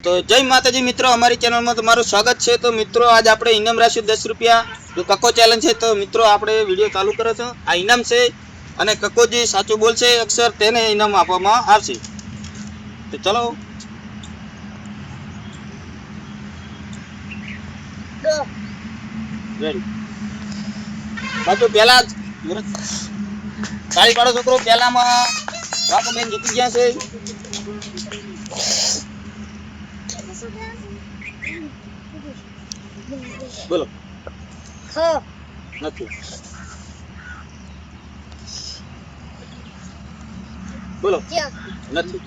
તો જય માતાજી મિત્રો, અમારી ચેનલમાં તમારું સ્વાગત છે। તો મિત્રો આજ આપણે ઇનામ રાશિ 10 રૂપિયા તો કક્કો ચેલેન્જ છે। તો મિત્રો આપણે વિડીયો ચાલુ કરો છો, આ ઇનામ છે અને કક્કોજી સાચું બોલશે અક્ષર તેને ઇનામ આપવામાં આવશે। તો ચલો રેડી સાચું પહેલા તાળી પાડો છોકરો। પહેલામાં બાપુ બેન જીતી ગયા છે। બોલો નથી બોલો નથી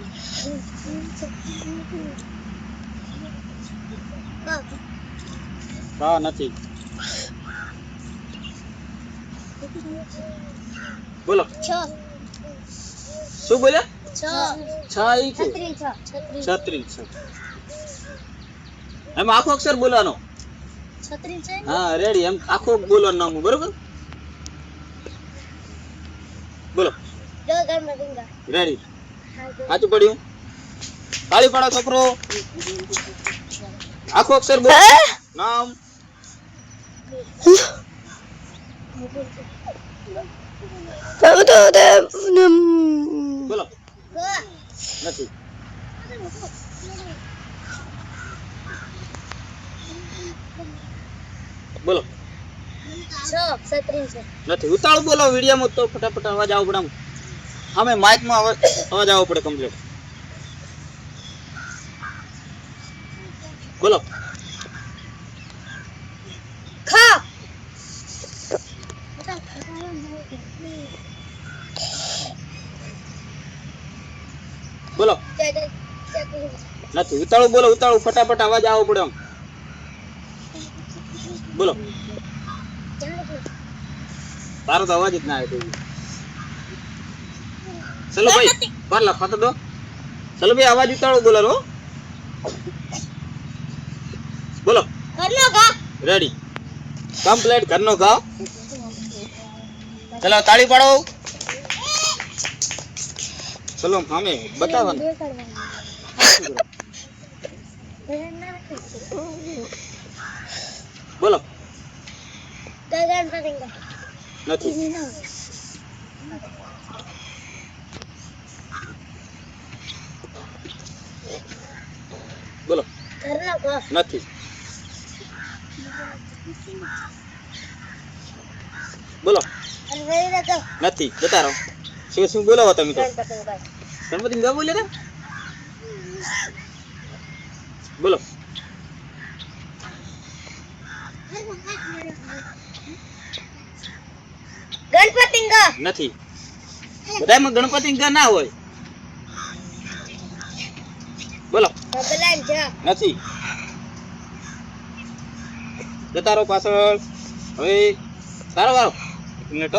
હા નથી બોલો શું બોલ્યા? છત્રી છે એમ આખો અક્ષર બોલવાનો। હા રેડી એમ આખો બોલવાનું નામ બરોબર। બોલો રેડી સાચું પડ્યું। તાળી પાડો છોકરો। આખો અક્ષર બોલ નામ બોલો નથી બોલો નથી ઉતાળું બોલો વિડીયોમાં તો ફટાફટ અવાજ આવો પડે અમે માઇકમાં અવાજ આવવો પડે કમ્પ્લીટ। બોલો બોલો નથી ઉતાળું બોલો ઉતાળું ફટાફટ અવાજ આવવો પડે આમ બોલો। તારો તો અવાજ જ ના આવે। ચલો ભાઈ બાર લખવા તો દો। ચલો ભાઈ અવાજ ઉતાળો બોલો બોલો રેડી કમ્પ્લીટ ઘરનો ઘા। ચલો તાળી પાડો। ચલો સામે બતાવવાનું બોલો નથી બોલો નથી બોલો નથી જતા રહો। શું બોલાવો તમે તો ગણપતિ ગા બોલે ને બોલો નથી બધામાં ગણપતિ ગા ના હોય। બોલો નથી જતા રહો પાછળ। હવે તારો વારો મિનિટ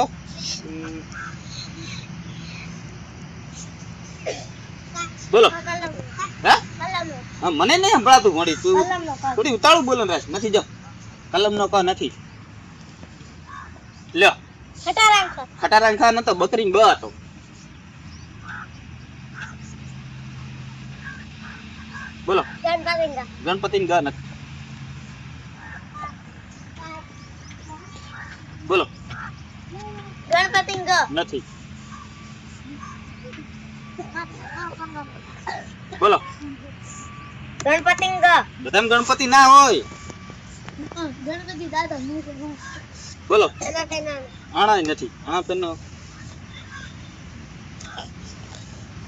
બોલો હા મને નહીં સંભળાતું મળી તું થોડી ઉતાળું બોલો રાશ નથી જો કલમ નો કહો નથી લ્યો ખટારાંખા નતો બકરી બ હતો। બોલો ગણપતિ ગ નથી બોલો નથી બોલો બધામ ગણપતિ ના હોય। બોલો આણા નથી આણા પેન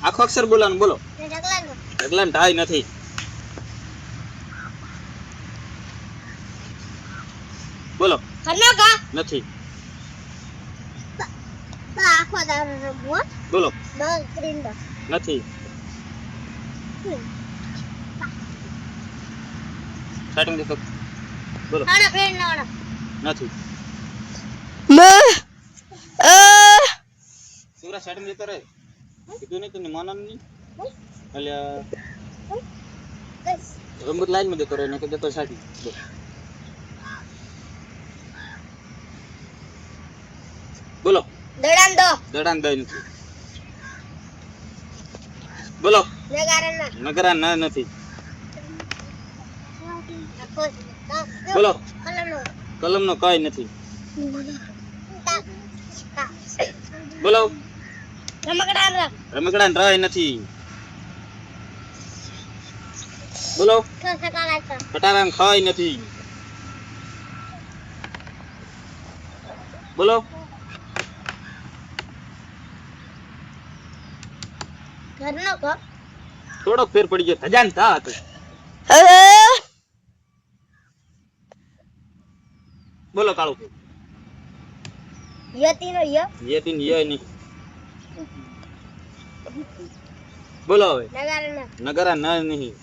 આખો અક્ષર બોલવાનું બોલો ઢગલા ઢાઈ નથી બોલો નથી બોલો નથી સ્ટાર્ટિંગ દેખો બોલો નથી સુરા સ્ટાર્ટિંગ દેતો રે કીધું નહીં તને માનવાનું નહીં અલ્યા રમત લાઈન માં દેતો રે ને કે દેતો સ્ટાર્ટિંગ બોલો દડાન દઈ નથી બોલો નગરા ના નથી બોલો કલમનો કઈ નથી. બોલો રમકડાન રાય નથી. બોલો ખટારાન ખાય નથી. બોલો થોડોક ફેર પડી ગયો. ધજાન થા હતું. બોલો કાળું યતીન ય નહીં. બોલો હવે નગરા ન નહીં.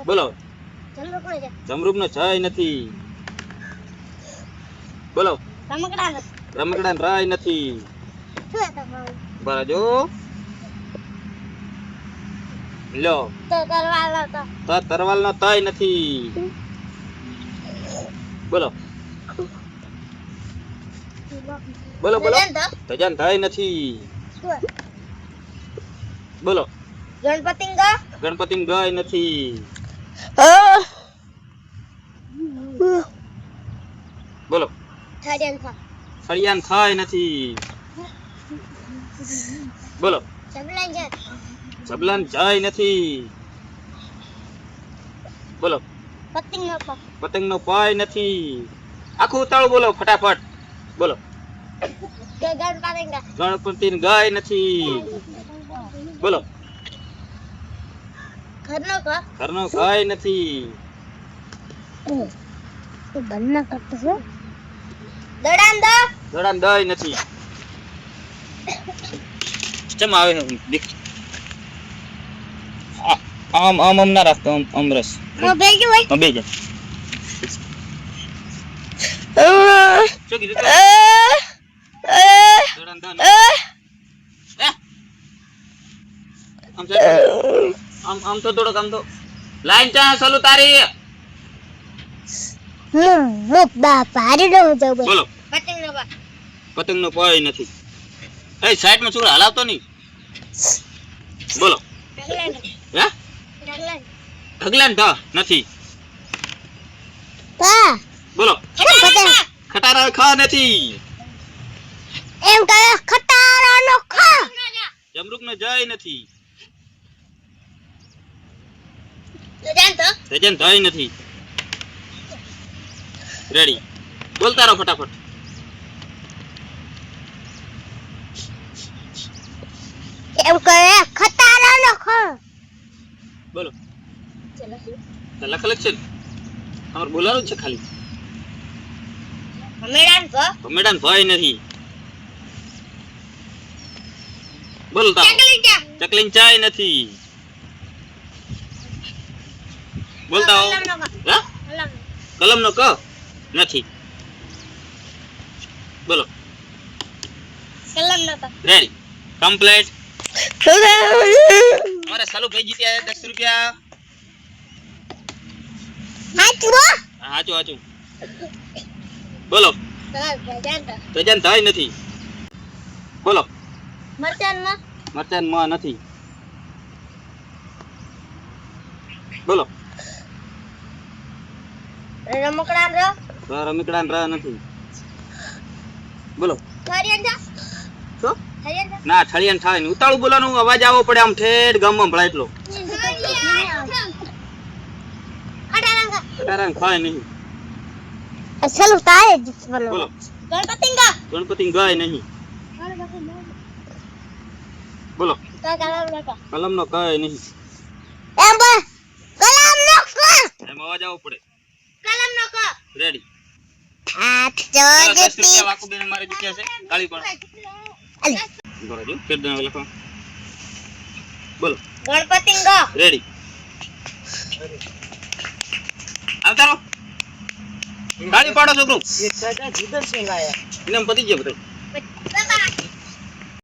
બોલો જમરૂપ નો છય નથી. બોલો રમકડાન રાય નથી. બરાજો લો તો તરવાલ નો તય નથી. બોલો બોલો બોલો ધજાન થાય નથી. બોલો ગણપતિ ગાય નથી. બોલો સળિયાન થાય નથી. બોલો જબલાન જાય નથી. બોલો પતંગ નો પાય નથી. આખું ઉતાળું બોલો ફટાફટ. બોલો ગણપતિ ગાય નથી. બોલો ઘરનો ગાય નથી. દડાન દય નથી. ચમ આવે આમ આમ આમ ના રાખતો. આમ રસ બે જા. શું કીધું દડાન દન આમ તો થોડોક આમ તો લાઈન ચા ચાલુ તારી. બોલો પતંગ નો પાય નથી. એ સાઈડ માં છોકરા હલાવતો નહીં. બોલો હે ઢગલાન ઢ નથી. બોલો ખટારા ખા નથી. જમરૂક નો જય નથી. ધજાન થાય નથી. રેડી બોલતા રહો ફટાફટ. બોલો લખ છે. અમારે બોલાવું છે ખાલી. ભમેડાન ભય નથી. બોલતા ચકલીન ચાય નથી. બોલતા હો કલમ નો ક નથી. બોલો રેડી કમ્પ્લીટ. અમારે સાલું ભાઈ જીત્યા 10 રૂપિયા. હાચું હાચું. બોલો ધજાન થાય નથી. બોલો મરચાન માં નથી. બોલો રમકડાન ર નથી. બોલો ના ઠળિયાન થાય ને. ઉતાળું બોલવાનું અવાજ આવવો પડે. આમ ઠેઠ ગામમાં ભળાય એટલો. ખટારાન ખાય નહીં. બોલો ગણપતિ ગાય નહીં. બોલો કલમ નો કય નહીં. એમ અવાજ આવવો પડે. રેડી 10 રૂપિયા વાકુબેન મારે જીત્યા છે. કાળી પણ બરાબર ફેર દે લખો. બોલો ગણપતિ ગા રેડી આવતારો ગાડી પાડો છોકરો. એક સાજા જીદર સિંહ આયા. એને પતી ગયો બધું.